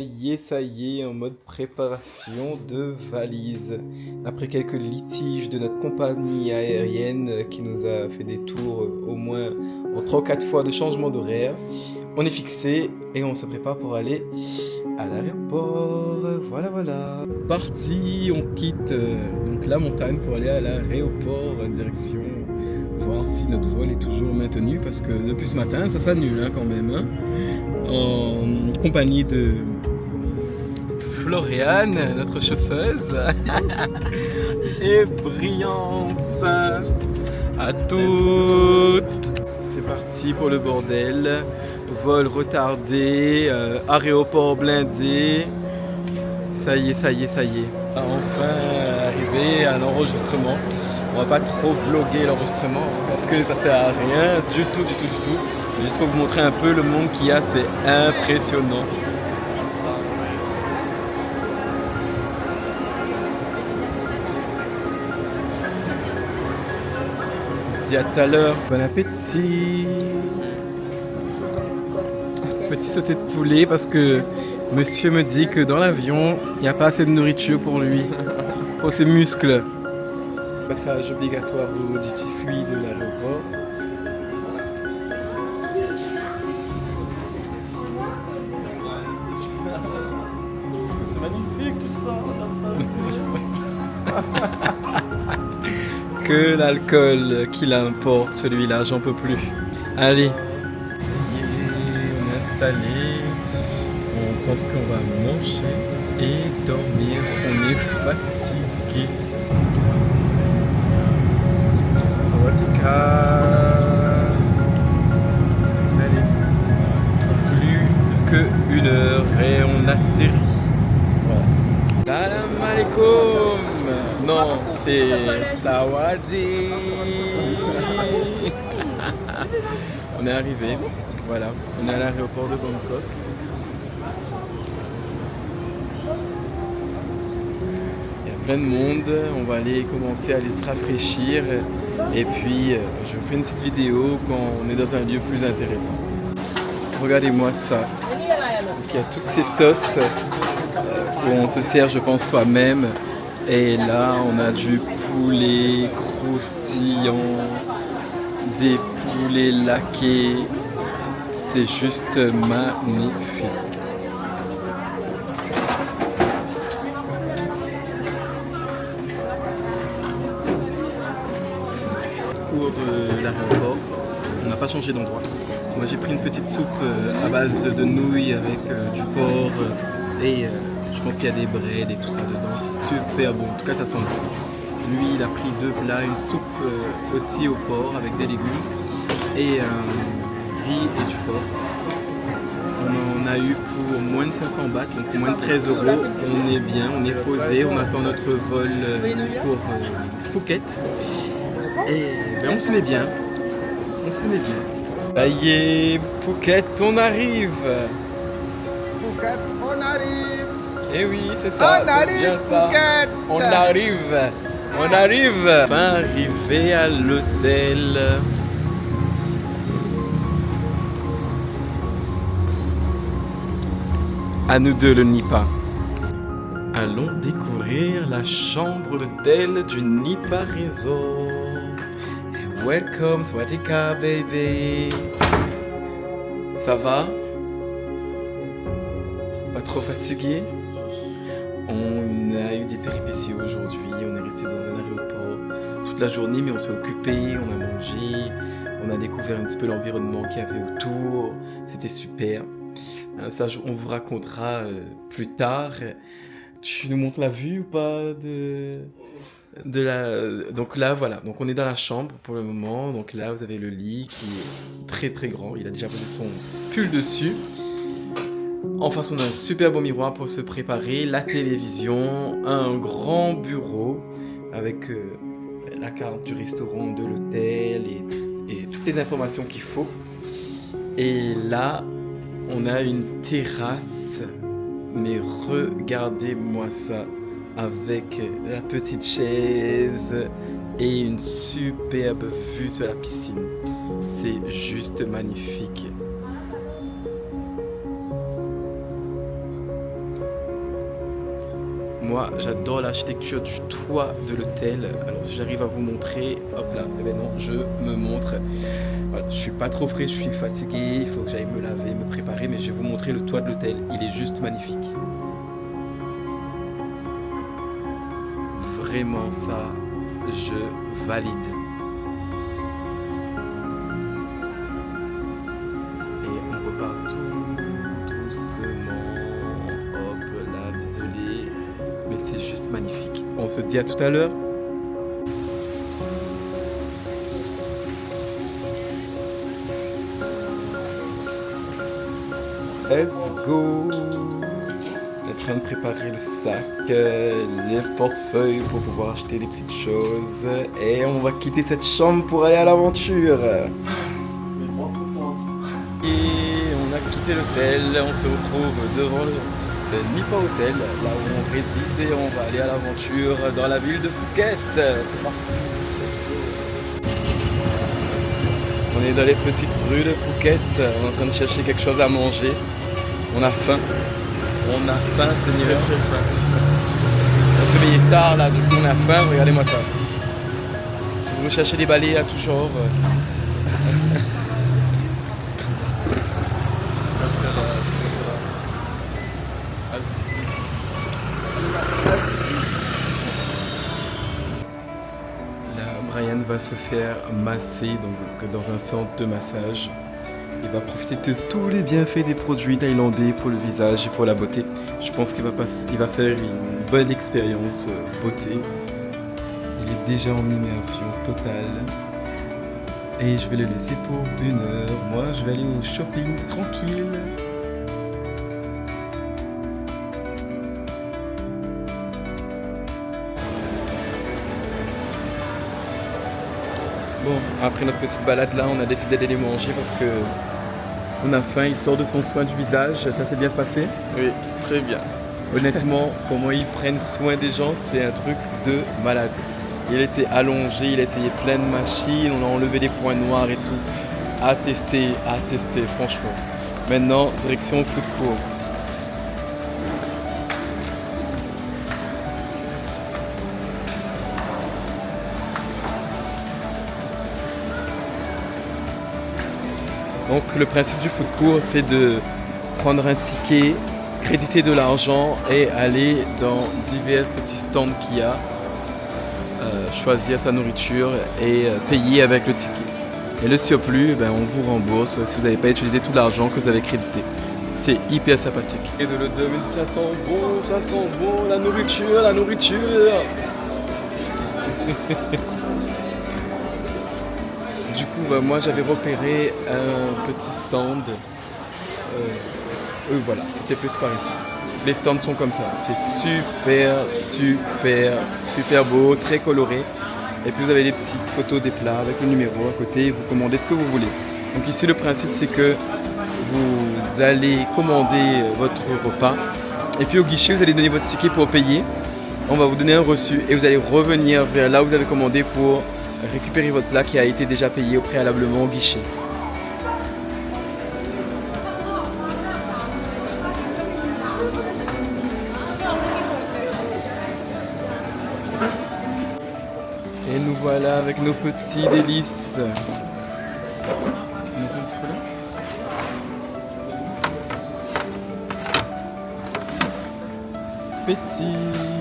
Ça y est, en mode préparation de valise. Après quelques litiges de notre compagnie aérienne qui nous a fait des tours au moins en 3 ou 4 fois de changement d'horaire, on est fixé et on se prépare pour aller à l'aéroport. Voilà, voilà. Parti, on quitte donc la montagne pour aller à l'aéroport en direction voir si notre vol est toujours maintenu parce que depuis ce matin ça s'annule quand même. En compagnie de Floriane, notre chauffeuse, et Brillance à toutes. C'est parti pour le bordel. Vol retardé, aéroport blindé. Ça y est, ça y est, ça y est. Enfin arrivé à l'enregistrement. On va pas trop vlogger l'enregistrement parce que ça sert à rien du tout, du tout, du tout. Juste pour vous montrer un peu le monde qu'il y a, c'est impressionnant. On se dit à tout à l'heure. Bon appétit. Petit sauté de poulet parce que monsieur me dit que dans l'avion, il n'y a pas assez de nourriture pour lui, pour ses muscles. Passage obligatoire au duty free de l'aéroport. C'est magnifique tout ça. Que l'alcool qu'il importe, celui-là, j'en peux plus. Allez. On est installé. On pense qu'on va manger et dormir parce qu'on est fatigué. Allez. Plus que 1 heure et on atterrit. Voilà. Salam alaikum. Non, c'est Sawadi. On est arrivé. Voilà, on est à l'aéroport de Bangkok. Il y a plein de monde. On va aller commencer à aller se rafraîchir. Et puis, je vous fais une petite vidéo quand on est dans un lieu plus intéressant. Regardez-moi ça. Donc, il y a toutes ces sauces où on se sert, je pense, soi-même. Et là, on a du poulet croustillant, des poulets laqués. C'est juste magnifique. De l'aéroport, on n'a pas changé d'endroit. Moi j'ai pris une petite soupe à base de nouilles avec du porc et je pense qu'il y a des breads et tout ça dedans, c'est super bon, en tout cas ça sent bon. Lui il a pris 2 plats, une soupe aussi au porc avec des légumes et riz et du porc. On en a eu pour moins de 500 bahts, donc moins de 13 €. On est bien, on est posé, on attend notre vol pour Phuket. Et ben on se met bien, on se met bien. Ça y est, Phuket, on arrive. Phuket, on arrive. Eh oui, c'est ça, c'est bien ça. Phuket. On arrive, on arrive. Enfin arrivé à l'hôtel. À nous deux le Nipa. Allons découvrir la chambre d'hôtel du Nipa Resort. Welcome, Swadika baby. Ça va? Pas trop fatigué? On a eu des péripéties aujourd'hui, on est resté dans un aéroport toute la journée mais on s'est occupé, on a mangé, on a découvert un petit peu l'environnement qu'il y avait autour, c'était super. Ça on vous racontera plus tard. Tu nous montres la vue ou pas de la... Donc là voilà, donc on est dans la chambre pour le moment, donc là vous avez le lit qui est très très grand, il a déjà posé son pull dessus. En face on a un super beau miroir pour se préparer, la télévision, un grand bureau avec la carte du restaurant, de l'hôtel et toutes les informations qu'il faut. Et là on a une terrasse, mais regardez-moi ça. Avec la petite chaise et une superbe vue sur la piscine. C'est juste magnifique. Moi, j'adore l'architecture du toit de l'hôtel. Alors, si j'arrive à vous montrer, hop là, eh ben non, je me montre. Voilà, je suis pas trop frais, je suis fatigué, il faut que j'aille me laver, me préparer, mais je vais vous montrer le toit de l'hôtel. Il est juste magnifique. Vraiment ça, je valide. Et on repart tout doucement. Hop là, désolé, mais c'est juste magnifique. On se dit à tout à l'heure. Let's go! On est en train de préparer le sac, les portefeuilles pour pouvoir acheter des petites choses. Et on va quitter cette chambre pour aller à l'aventure. Et on a quitté l'hôtel, on se retrouve devant le Nippon Hotel, là où on réside, et on va aller à l'aventure dans la ville de Phuket. C'est parti. On est dans les petites rues de Phuket, on est en train de chercher quelque chose à manger. On a faim. On a faim, Seigneur. On se réveille tard là, du coup on a faim, regardez-moi ça. Si vous recherchez des balais à tout genre. Là, Brian va se faire masser donc, dans un centre de massage. Il va profiter de tous les bienfaits des produits thaïlandais pour le visage et pour la beauté. Je pense qu'il va faire une bonne expérience beauté. Il est déjà en immersion totale. Et je vais le laisser pour 1 heure. Moi, je vais aller au shopping tranquille. Bon, après notre petite balade là, on a décidé d'aller manger parce que on a faim. Il sort de son soin du visage, ça s'est bien se passer? Oui, très bien. Honnêtement, comment ils prennent soin des gens, c'est un truc de malade. Il était allongé, il a essayé plein de machines, on a enlevé des points noirs et tout. À tester, franchement. Maintenant, direction food court. Donc le principe du food court, c'est de prendre un ticket, créditer de l'argent et aller dans divers petits stands qu'il y a, choisir sa nourriture et payer avec le ticket. Et le surplus, ben, on vous rembourse si vous n'avez pas utilisé tout l'argent que vous avez crédité. C'est hyper sympathique. Et de l'odeur, ça sent bon, la nourriture. Du coup, bah, moi j'avais repéré un petit stand. Voilà, c'était plus par ici. Les stands sont comme ça. C'est super beau, très coloré. Et puis vous avez des petites photos des plats avec le numéro à côté. Et vous commandez ce que vous voulez. Donc ici, le principe, c'est que vous allez commander votre repas. Et puis au guichet, vous allez donner votre ticket pour payer. On va vous donner un reçu et vous allez revenir vers là où vous avez commandé pour récupérer votre plat qui a été déjà payé au préalablement au guichet. Et nous voilà avec nos petits délices. Petit.